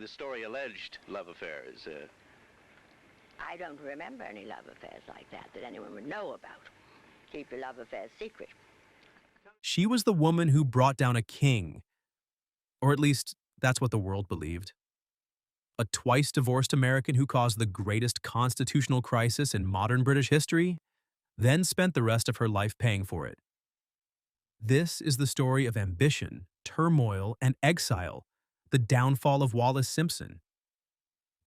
the story alleged love affairs. I don't remember any love affairs like that anyone would know about. Keep your love affairs secret. She was the woman who brought down a king, or at least that's what the world believed. A twice-divorced American who caused the greatest constitutional crisis in modern British history, then spent the rest of her life paying for it. This is the story of ambition, turmoil, and exile, the downfall of Wallis Simpson.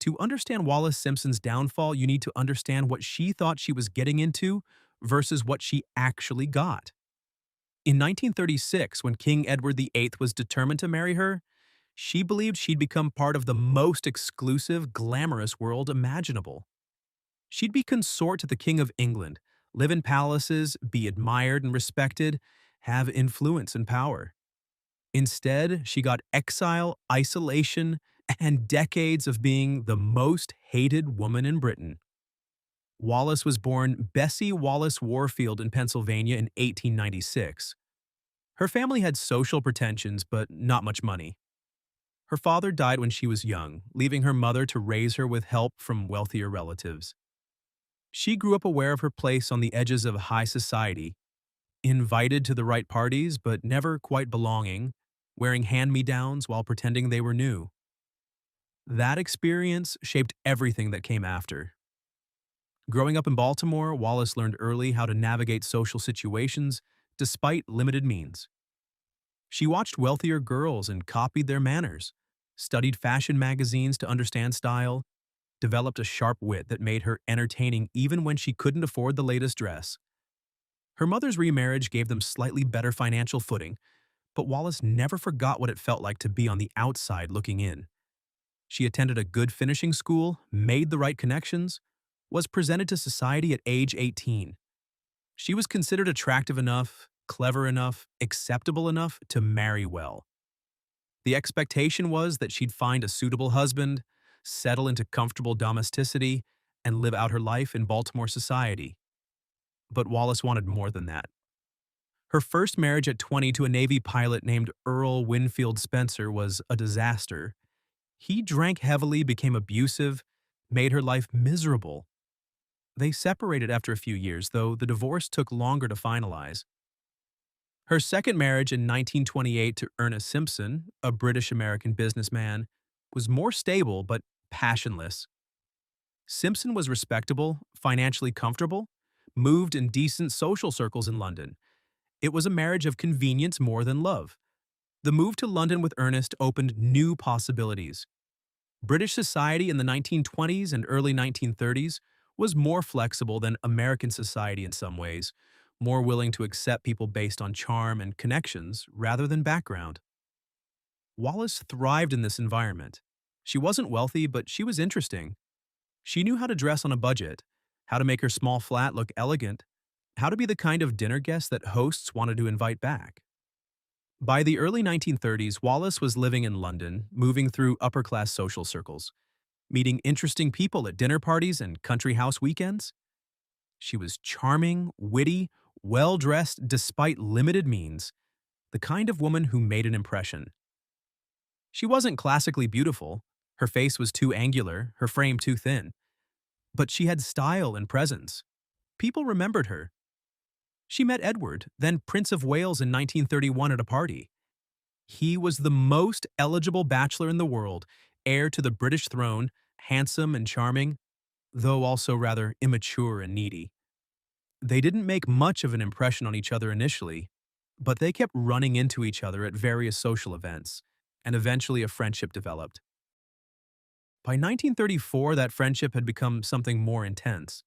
To understand Wallis Simpson's downfall, you need to understand what she thought she was getting into versus what she actually got. In 1936, when King Edward VIII was determined to marry her, she believed she'd become part of the most exclusive, glamorous world imaginable. She'd be consort to the King of England, live in palaces, be admired and respected, have influence and power. Instead, she got exile, isolation, and decades of being the most hated woman in Britain. Wallis was born Bessie Wallace Warfield in Pennsylvania in 1896. Her family had social pretensions, but not much money. Her father died when she was young, leaving her mother to raise her with help from wealthier relatives. She grew up aware of her place on the edges of high society, invited to the right parties but never quite belonging, wearing hand-me-downs while pretending they were new. That experience shaped everything that came after. Growing up in Baltimore, Wallis learned early how to navigate social situations despite limited means. She watched wealthier girls and copied their manners, studied fashion magazines to understand style, developed a sharp wit that made her entertaining even when she couldn't afford the latest dress. Her mother's remarriage gave them slightly better financial footing, but Wallis never forgot what it felt like to be on the outside looking in. She attended a good finishing school, made the right connections, was presented to society at age 18. She was considered attractive enough, clever enough, acceptable enough to marry well. The expectation was that she'd find a suitable husband, settle into comfortable domesticity, and live out her life in Baltimore society. But Wallis wanted more than that. Her first marriage at 20 to a Navy pilot named Earl Winfield Spencer was a disaster. He drank heavily, became abusive, made her life miserable. They separated after a few years, though the divorce took longer to finalize. Her second marriage in 1928 to Ernest Simpson, a British-American businessman, was more stable but passionless. Simpson was respectable, financially comfortable, moved in decent social circles in London. It was a marriage of convenience more than love. The move to London with Ernest opened new possibilities. British society in the 1920s and early 1930s was more flexible than American society in some ways, more willing to accept people based on charm and connections rather than background. Wallis thrived in this environment. She wasn't wealthy, but she was interesting. She knew how to dress on a budget, how to make her small flat look elegant, how to be the kind of dinner guest that hosts wanted to invite back. By the early 1930s, Wallis was living in London, moving through upper-class social circles, meeting interesting people at dinner parties and country house weekends. She was charming, witty, well-dressed despite limited means, the kind of woman who made an impression. She wasn't classically beautiful, her face was too angular, her frame too thin, but she had style and presence. People remembered her. She met Edward, then Prince of Wales in 1931 at a party. He was the most eligible bachelor in the world, heir to the British throne, handsome and charming, though also rather immature and needy. They didn't make much of an impression on each other initially, but they kept running into each other at various social events, and eventually a friendship developed. By 1934, that friendship had become something more intense.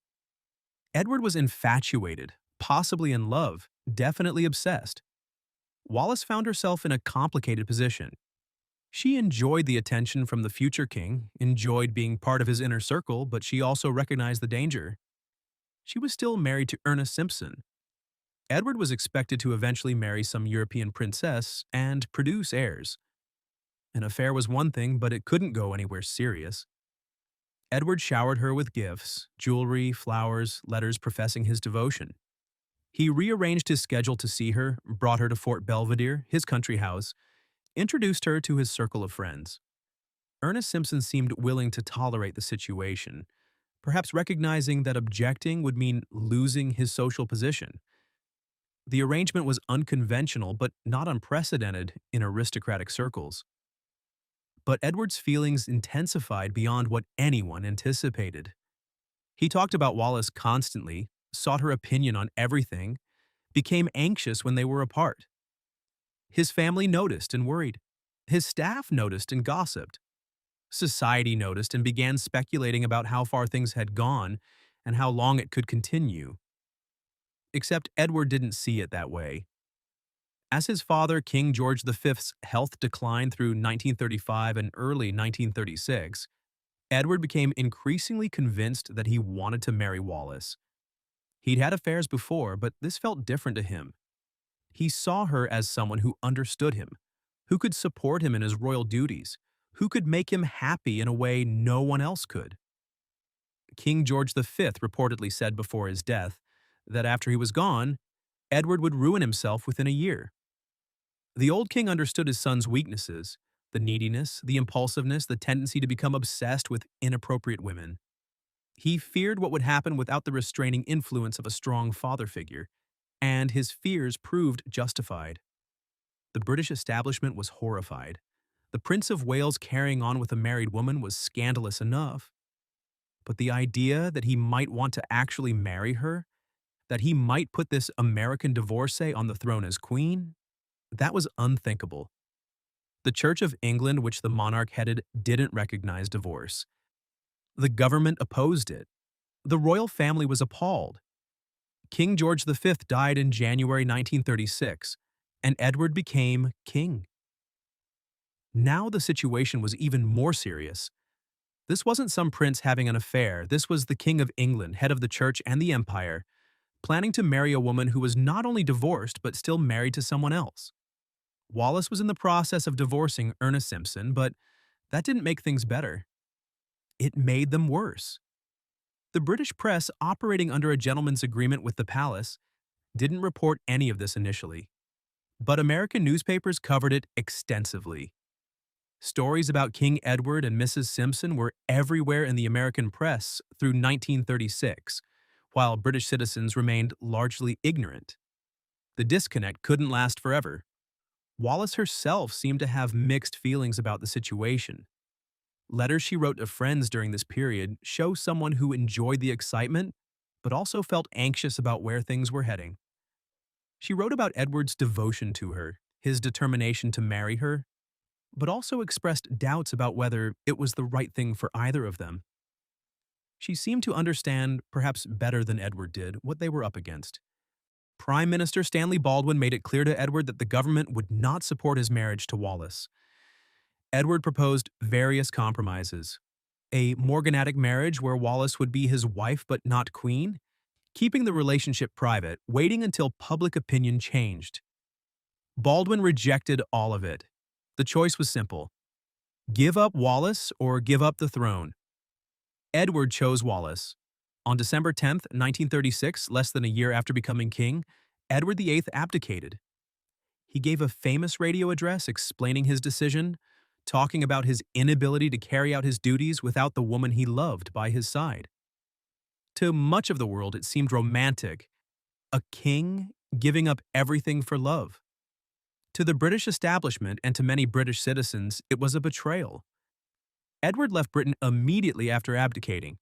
Edward was infatuated, possibly in love, definitely obsessed. Wallis found herself in a complicated position. She enjoyed the attention from the future king, enjoyed being part of his inner circle, but she also recognized the danger. She was still married to Ernest Simpson. Edward was expected to eventually marry some European princess and produce heirs. An affair was one thing, but it couldn't go anywhere serious. Edward showered her with gifts, jewelry, flowers, letters professing his devotion. He rearranged his schedule to see her, brought her to Fort Belvedere, his country house, introduced her to his circle of friends. Ernest Simpson seemed willing to tolerate the situation, perhaps recognizing that objecting would mean losing his social position. The arrangement was unconventional but not unprecedented in aristocratic circles. But Edward's feelings intensified beyond what anyone anticipated. He talked about Wallis constantly, sought her opinion on everything, became anxious when they were apart. His family noticed and worried. His staff noticed and gossiped. Society noticed and began speculating about how far things had gone and how long it could continue. Except Edward didn't see it that way. As his father, King George V's health declined through 1935 and early 1936, Edward became increasingly convinced that he wanted to marry Wallis. He'd had affairs before, but this felt different to him. He saw her as someone who understood him, who could support him in his royal duties, who could make him happy in a way no one else could. King George V reportedly said before his death that after he was gone, Edward would ruin himself within a year. The old king understood his son's weaknesses, the neediness, the impulsiveness, the tendency to become obsessed with inappropriate women. He feared what would happen without the restraining influence of a strong father figure, and his fears proved justified. The British establishment was horrified. The Prince of Wales carrying on with a married woman was scandalous enough. But the idea that he might want to actually marry her, that he might put this American divorcee on the throne as queen, that was unthinkable. The Church of England, which the monarch headed, didn't recognize divorce. The government opposed it. The royal family was appalled. King George V died in January 1936, and Edward became king. Now the situation was even more serious. This wasn't some prince having an affair. This was the King of England, head of the church and the empire, planning to marry a woman who was not only divorced but still married to someone else. Wallis was in the process of divorcing Ernest Simpson, but that didn't make things better. It made them worse. The British press, operating under a gentleman's agreement with the palace, didn't report any of this initially. But American newspapers covered it extensively. Stories about King Edward and Mrs. Simpson were everywhere in the American press through 1936, while British citizens remained largely ignorant. The disconnect couldn't last forever. Wallis herself seemed to have mixed feelings about the situation. Letters she wrote to friends during this period show someone who enjoyed the excitement, but also felt anxious about where things were heading. She wrote about Edward's devotion to her, his determination to marry her, but also expressed doubts about whether it was the right thing for either of them. She seemed to understand, perhaps better than Edward did, what they were up against. Prime Minister Stanley Baldwin made it clear to Edward that the government would not support his marriage to Wallis. Edward proposed various compromises. A morganatic marriage where Wallis would be his wife but not queen, keeping the relationship private, waiting until public opinion changed. Baldwin rejected all of it. The choice was simple: give up Wallis or give up the throne. Edward chose Wallis. On December 10, 1936, less than a year after becoming king, Edward VIII abdicated. He gave a famous radio address explaining his decision, talking about his inability to carry out his duties without the woman he loved by his side. To much of the world, it seemed romantic, a king giving up everything for love. To the British establishment and to many British citizens, it was a betrayal. Edward left Britain immediately after abdicating.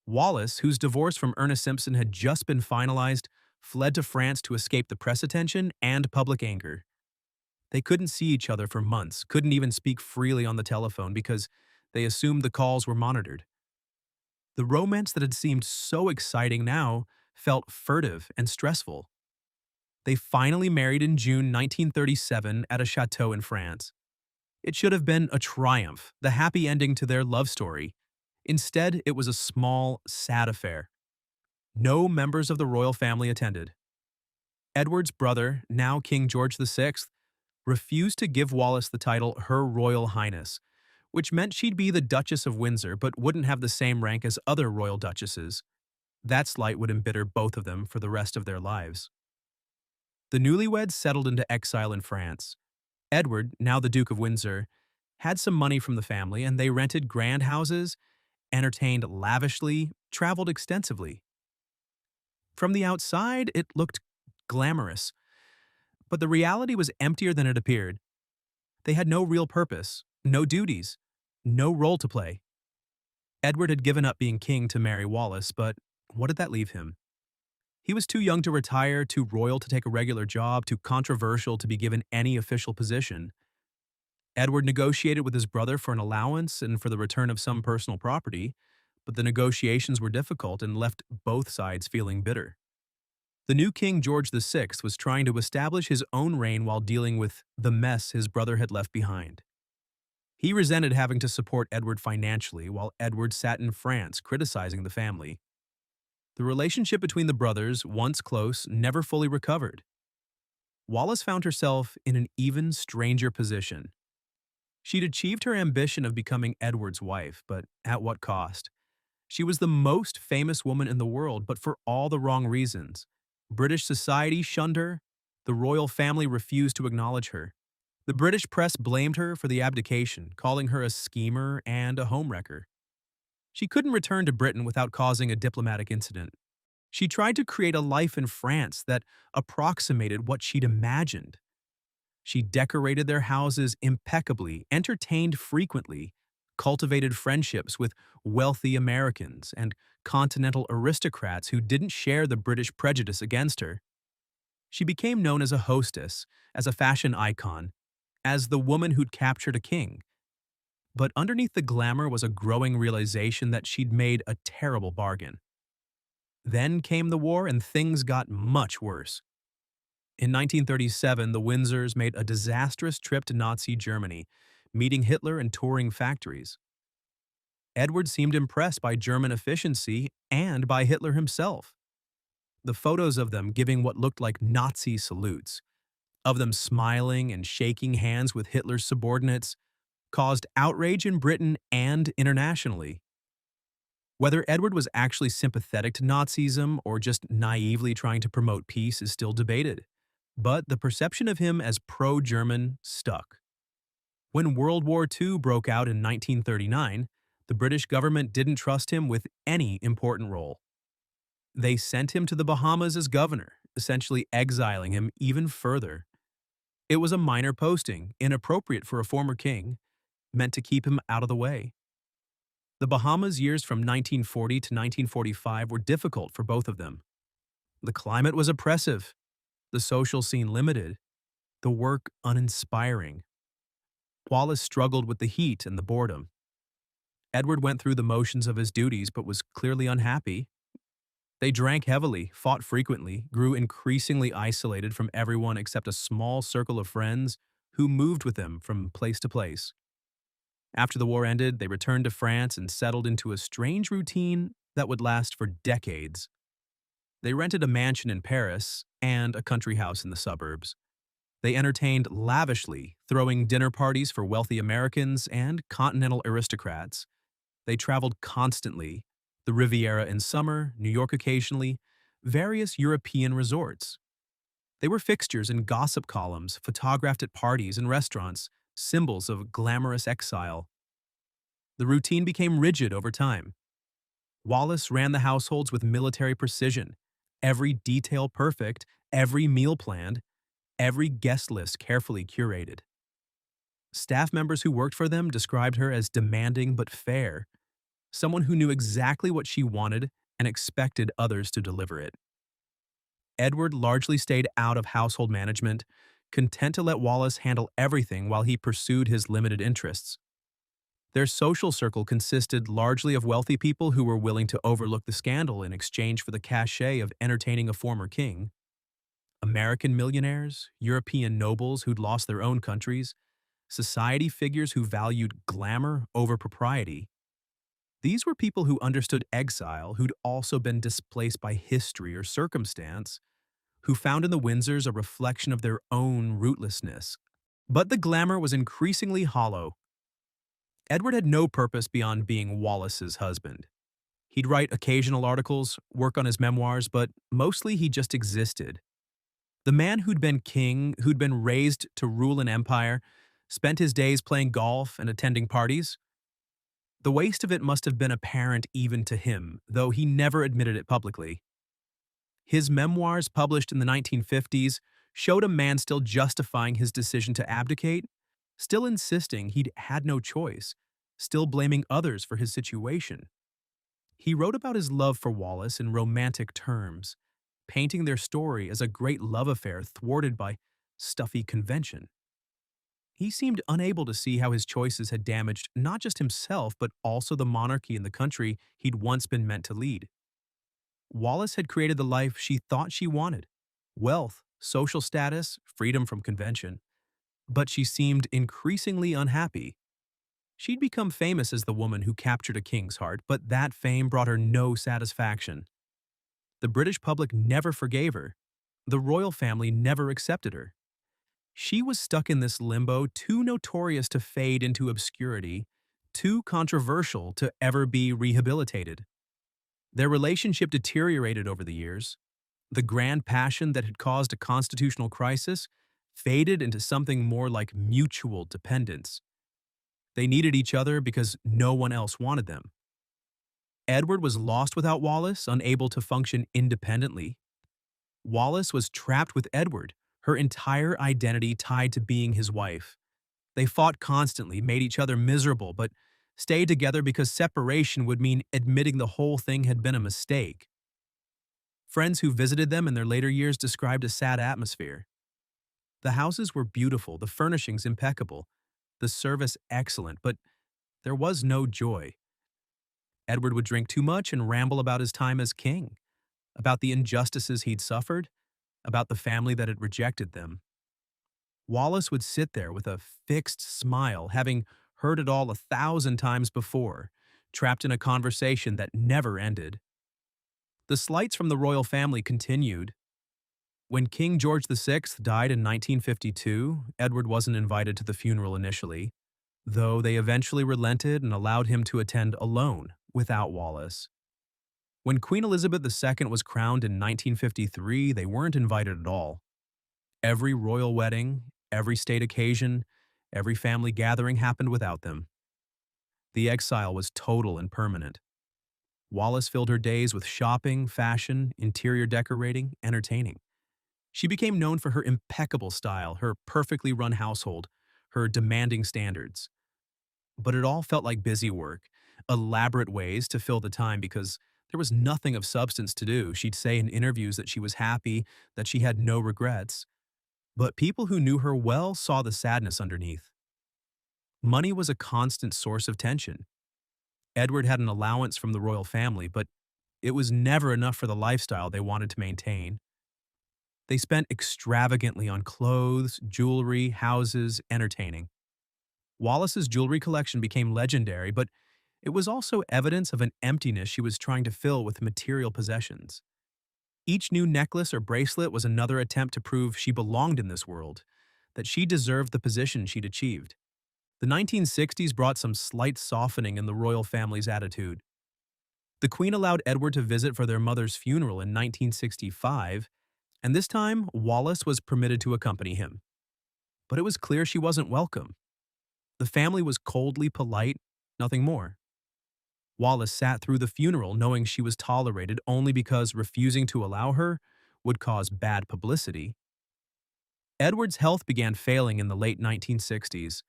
Wallis, whose divorce from Ernest Simpson had just been finalized, fled to France to escape the press attention and public anger. They couldn't see each other for months, couldn't even speak freely on the telephone because they assumed the calls were monitored. The romance that had seemed so exciting now felt furtive and stressful. They finally married in June 1937 at a chateau in France. It should have been a triumph, the happy ending to their love story. Instead, it was a small, sad affair. No members of the royal family attended. Edward's brother, now King George VI, refused to give Wallis the title Her Royal Highness, which meant she'd be the Duchess of Windsor but wouldn't have the same rank as other royal duchesses. That slight would embitter both of them for the rest of their lives. The newlyweds settled into exile in France. Edward, now the Duke of Windsor, had some money from the family, and they rented grand houses, entertained lavishly, traveled extensively. From the outside, it looked glamorous, but the reality was emptier than it appeared. They had no real purpose, no duties, no role to play. Edward had given up being king to marry Wallis, but what did that leave him? He was too young to retire, too royal to take a regular job, too controversial to be given any official position. Edward negotiated with his brother for an allowance and for the return of some personal property, but the negotiations were difficult and left both sides feeling bitter. The new King George VI was trying to establish his own reign while dealing with the mess his brother had left behind. He resented having to support Edward financially while Edward sat in France criticizing the family. The relationship between the brothers, once close, never fully recovered. Wallis found herself in an even stranger position. She'd achieved her ambition of becoming Edward's wife, but at what cost? She was the most famous woman in the world, but for all the wrong reasons. British society shunned her. The royal family refused to acknowledge her. The British press blamed her for the abdication, calling her a schemer and a homewrecker. She couldn't return to Britain without causing a diplomatic incident. She tried to create a life in France that approximated what she'd imagined. She decorated their houses impeccably, entertained frequently, cultivated friendships with wealthy Americans and continental aristocrats who didn't share the British prejudice against her. She became known as a hostess, as a fashion icon, as the woman who'd captured a king. But underneath the glamour was a growing realization that she'd made a terrible bargain. Then came the war and things got much worse. In 1937, the Windsors made a disastrous trip to Nazi Germany, meeting Hitler and touring factories. Edward seemed impressed by German efficiency and by Hitler himself. The photos of them giving what looked like Nazi salutes, of them smiling and shaking hands with Hitler's subordinates, caused outrage in Britain and internationally. Whether Edward was actually sympathetic to Nazism or just naively trying to promote peace is still debated, but the perception of him as pro-German stuck. When World War II broke out in 1939, the British government didn't trust him with any important role. They sent him to the Bahamas as governor, essentially exiling him even further. It was a minor posting, inappropriate for a former king, meant to keep him out of the way. The Bahamas years from 1940 to 1945 were difficult for both of them. The climate was oppressive, the social scene limited, the work uninspiring. Wallis struggled with the heat and the boredom. Edward went through the motions of his duties but was clearly unhappy. They drank heavily, fought frequently, grew increasingly isolated from everyone except a small circle of friends who moved with them from place to place. After the war ended, they returned to France and settled into a strange routine that would last for decades. They rented a mansion in Paris and a country house in the suburbs. They entertained lavishly, throwing dinner parties for wealthy Americans and continental aristocrats. They traveled constantly, the Riviera in summer, New York occasionally, various European resorts. They were fixtures in gossip columns, photographed at parties and restaurants, symbols of glamorous exile. The routine became rigid over time. Wallis ran the households with military precision, every detail perfect, every meal planned, every guest list carefully curated. Staff members who worked for them described her as demanding but fair, someone who knew exactly what she wanted and expected others to deliver it. Edward largely stayed out of household management, content to let Wallis handle everything while he pursued his limited interests. Their social circle consisted largely of wealthy people who were willing to overlook the scandal in exchange for the cachet of entertaining a former king. American millionaires, European nobles who'd lost their own countries, society figures who valued glamour over propriety. These were people who understood exile, who'd also been displaced by history or circumstance, who found in the Windsors a reflection of their own rootlessness. But the glamour was increasingly hollow. Edward had no purpose beyond being Wallis's husband. He'd write occasional articles, work on his memoirs, but mostly he just existed. The man who'd been king, who'd been raised to rule an empire, spent his days playing golf and attending parties. The waste of it must have been apparent even to him, though he never admitted it publicly. His memoirs, published in the 1950s, showed a man still justifying his decision to abdicate, still insisting he'd had no choice, still blaming others for his situation. He wrote about his love for Wallis in romantic terms, painting their story as a great love affair thwarted by stuffy convention. He seemed unable to see how his choices had damaged not just himself, but also the monarchy and the country he'd once been meant to lead. Wallis had created the life she thought she wanted: wealth, social status, freedom from convention. But she seemed increasingly unhappy. She'd become famous as the woman who captured a king's heart, but that fame brought her no satisfaction. The British public never forgave her. The royal family never accepted her. She was stuck in this limbo, too notorious to fade into obscurity, too controversial to ever be rehabilitated. Their relationship deteriorated over the years. The grand passion that had caused a constitutional crisis faded into something more like mutual dependence. They needed each other because no one else wanted them. Edward was lost without Wallis, unable to function independently. Wallis was trapped with Edward, her entire identity tied to being his wife. They fought constantly, made each other miserable, but stayed together because separation would mean admitting the whole thing had been a mistake. Friends who visited them in their later years described a sad atmosphere. The houses were beautiful, the furnishings impeccable, the service excellent, but there was no joy. Edward would drink too much and ramble about his time as king, about the injustices he'd suffered, about the family that had rejected them. Wallis would sit there with a fixed smile, having heard it all 1,000 times before, trapped in a conversation that never ended. The slights from the royal family continued. When King George VI died in 1952, Edward wasn't invited to the funeral initially, though they eventually relented and allowed him to attend alone, without Wallis. When Queen Elizabeth II was crowned in 1953, they weren't invited at all. Every royal wedding, every state occasion, every family gathering happened without them. The exile was total and permanent. Wallis filled her days with shopping, fashion, interior decorating, entertaining. She became known for her impeccable style, her perfectly run household, her demanding standards. But it all felt like busy work, elaborate ways to fill the time because there was nothing of substance to do. She'd say in interviews that she was happy, that she had no regrets. But people who knew her well saw the sadness underneath. Money was a constant source of tension. Edward had an allowance from the royal family, but it was never enough for the lifestyle they wanted to maintain. They spent extravagantly on clothes, jewelry, houses, entertaining. Wallis's jewelry collection became legendary, but it was also evidence of an emptiness she was trying to fill with material possessions. Each new necklace or bracelet was another attempt to prove she belonged in this world, that she deserved the position she'd achieved. The 1960s brought some slight softening in the royal family's attitude. The Queen allowed Edward to visit for their mother's funeral in 1965, and this time Wallis was permitted to accompany him. But it was clear she wasn't welcome. The family was coldly polite, nothing more. Wallis sat through the funeral knowing she was tolerated only because refusing to allow her would cause bad publicity. Edward's health began failing in the late 1960s.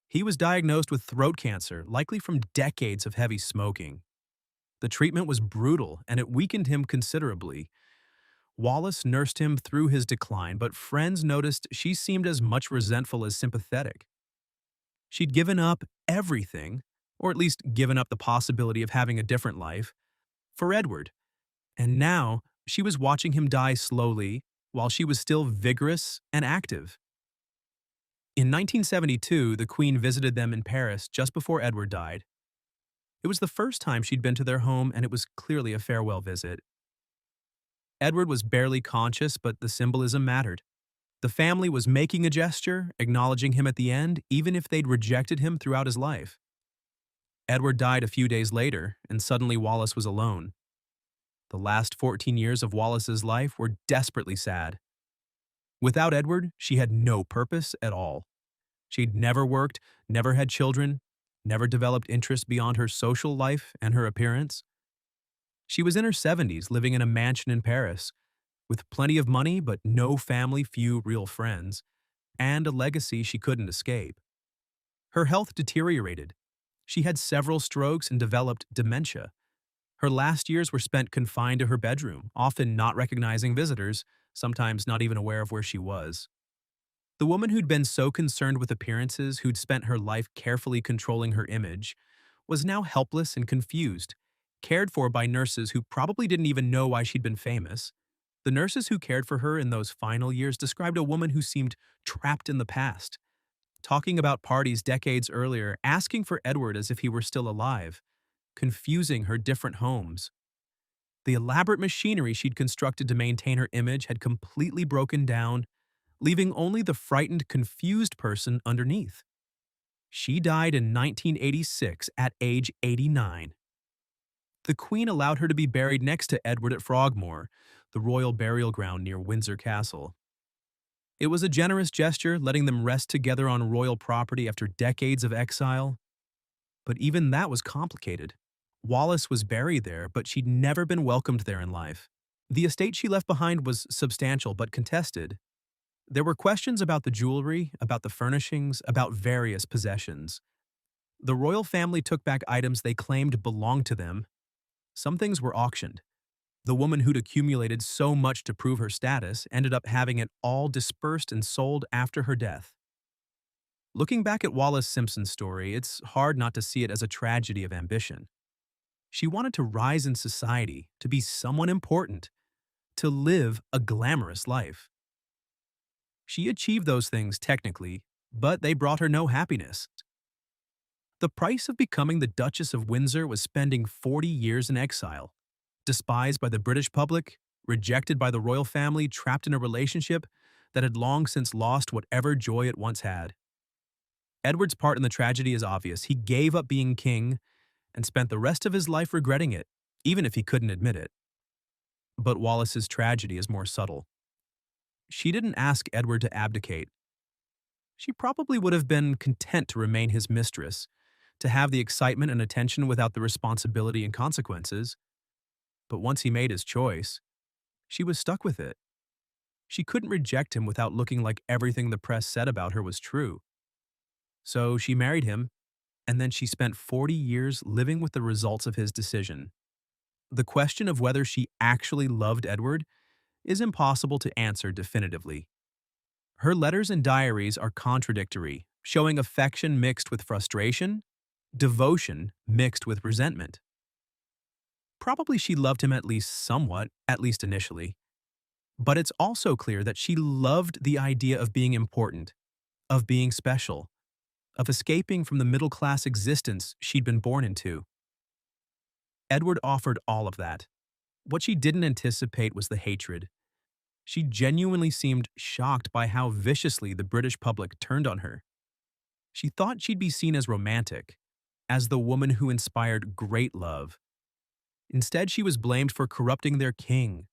He was diagnosed with throat cancer, likely from decades of heavy smoking. The treatment was brutal, and it weakened him considerably. Wallis nursed him through his decline, but friends noticed she seemed as much resentful as sympathetic. She'd given up everything, or at least given up the possibility of having a different life, for Edward. And now she was watching him die slowly while she was still vigorous and active. In 1972, the Queen visited them in Paris just before Edward died. It was the first time she'd been to their home, and it was clearly a farewell visit. Edward was barely conscious, but the symbolism mattered. The family was making a gesture, acknowledging him at the end, even if they'd rejected him throughout his life. Edward died a few days later, and suddenly Wallis was alone. The last 14 years of Wallis's life were desperately sad. Without Edward, she had no purpose at all. She'd never worked, never had children, never developed interests beyond her social life and her appearance. She was in her 70s, living in a mansion in Paris, with plenty of money but no family, few real friends, and a legacy she couldn't escape. Her health deteriorated. She had several strokes and developed dementia. Her last years were spent confined to her bedroom, often not recognizing visitors, sometimes not even aware of where she was. The woman who'd been so concerned with appearances, who'd spent her life carefully controlling her image, was now helpless and confused, cared for by nurses who probably didn't even know why she'd been famous. The nurses who cared for her in those final years described a woman who seemed trapped in the past, talking about parties decades earlier, asking for Edward as if he were still alive, confusing her different homes. The elaborate machinery she'd constructed to maintain her image had completely broken down, leaving only the frightened, confused person underneath. She died in 1986 at age 89. The Queen allowed her to be buried next to Edward at Frogmore, the royal burial ground near Windsor Castle. It was a generous gesture, letting them rest together on royal property after decades of exile. But even that was complicated. Wallis was buried there, but she'd never been welcomed there in life. The estate she left behind was substantial but contested. There were questions about the jewelry, about the furnishings, about various possessions. The royal family took back items they claimed belonged to them. Some things were auctioned. The woman who'd accumulated so much to prove her status ended up having it all dispersed and sold after her death. Looking back at Wallis Simpson's story, it's hard not to see it as a tragedy of ambition. She wanted to rise in society, to be someone important, to live a glamorous life. She achieved those things technically, but they brought her no happiness. The price of becoming the Duchess of Windsor was spending 40 years in exile, despised by the British public, rejected by the royal family, trapped in a relationship that had long since lost whatever joy it once had. Edward's part in the tragedy is obvious. He gave up being king and spent the rest of his life regretting it, even if he couldn't admit it. But Wallis's tragedy is more subtle. She didn't ask Edward to abdicate. She probably would have been content to remain his mistress, to have the excitement and attention without the responsibility and consequences. But once he made his choice, she was stuck with it. She couldn't reject him without looking like everything the press said about her was true. So she married him, and then she spent 40 years living with the results of his decision. The question of whether she actually loved Edward is impossible to answer definitively. Her letters and diaries are contradictory, showing affection mixed with frustration, devotion mixed with resentment. Probably she loved him at least somewhat, at least initially. But it's also clear that she loved the idea of being important, of being special, of escaping from the middle-class existence she'd been born into. Edward offered all of that. What she didn't anticipate was the hatred. She genuinely seemed shocked by how viciously the British public turned on her. She thought she'd be seen as romantic, as the woman who inspired great love. Instead, she was blamed for corrupting their king,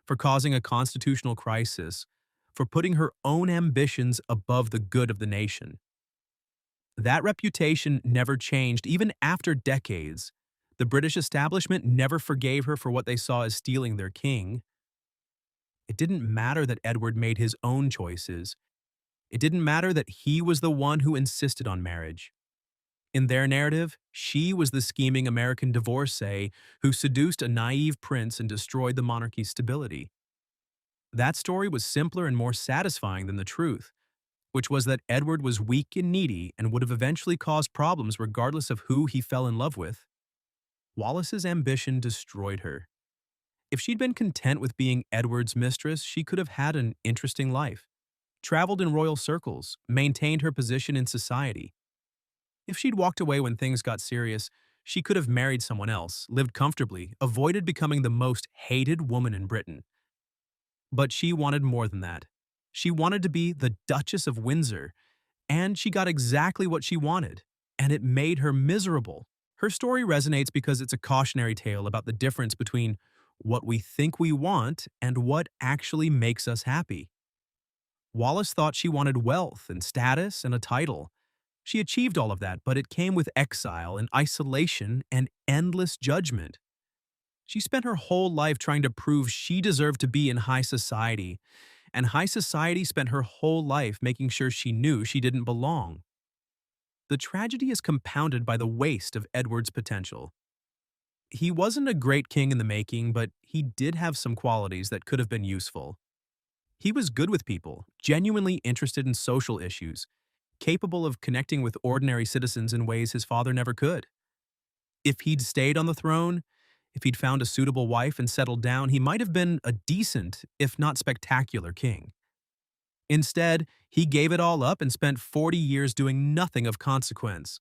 for causing a constitutional crisis, for putting her own ambitions above the good of the nation. That reputation never changed, even after decades. The British establishment never forgave her for what they saw as stealing their king. It didn't matter that Edward made his own choices. It didn't matter that he was the one who insisted on marriage. In their narrative, she was the scheming American divorcee who seduced a naive prince and destroyed the monarchy's stability. That story was simpler and more satisfying than the truth, which was that Edward was weak and needy and would have eventually caused problems regardless of who he fell in love with. Wallis's ambition destroyed her. If she'd been content with being Edward's mistress, she could have had an interesting life, traveled in royal circles, maintained her position in society. If she'd walked away when things got serious, she could have married someone else, lived comfortably, avoided becoming the most hated woman in Britain. But she wanted more than that. She wanted to be the Duchess of Windsor, and she got exactly what she wanted, and it made her miserable. Her story resonates because it's a cautionary tale about the difference between what we think we want and what actually makes us happy. Wallis thought she wanted wealth and status and a title. She achieved all of that, but it came with exile and isolation and endless judgment. She spent her whole life trying to prove she deserved to be in high society, and high society spent her whole life making sure she knew she didn't belong. The tragedy is compounded by the waste of Edward's potential. He wasn't a great king in the making, but he did have some qualities that could have been useful. He was good with people, genuinely interested in social issues, capable of connecting with ordinary citizens in ways his father never could. If he'd stayed on the throne, if he'd found a suitable wife and settled down, he might have been a decent, if not spectacular, king. Instead, he gave it all up and spent 40 years doing nothing of consequence.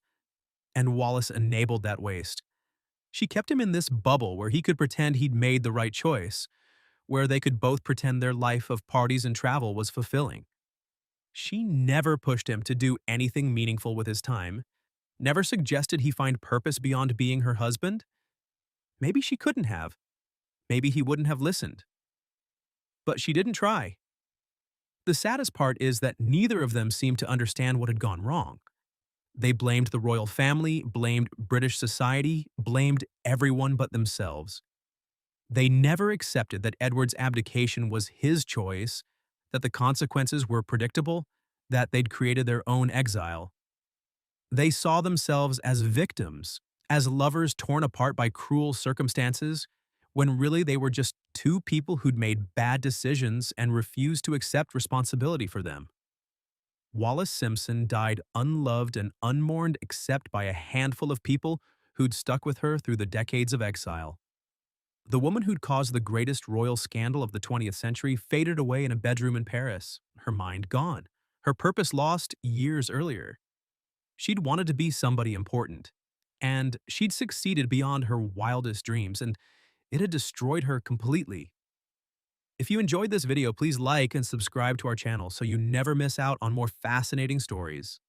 And Wallis enabled that waste. She kept him in this bubble where he could pretend he'd made the right choice, where they could both pretend their life of parties and travel was fulfilling. She never pushed him to do anything meaningful with his time, never suggested he find purpose beyond being her husband. Maybe she couldn't have. Maybe he wouldn't have listened. But she didn't try. The saddest part is that neither of them seemed to understand what had gone wrong. They blamed the royal family, blamed British society, blamed everyone but themselves. They never accepted that Edward's abdication was his choice, that the consequences were predictable, that they'd created their own exile. They saw themselves as victims, as lovers torn apart by cruel circumstances, when really they were just two people who'd made bad decisions and refused to accept responsibility for them. Wallis Simpson died unloved and unmourned except by a handful of people who'd stuck with her through the decades of exile. The woman who'd caused the greatest royal scandal of the 20th century faded away in a bedroom in Paris, her mind gone, her purpose lost years earlier. She'd wanted to be somebody important, and she'd succeeded beyond her wildest dreams, and it had destroyed her completely. If you enjoyed this video, please like and subscribe to our channel so you never miss out on more fascinating stories.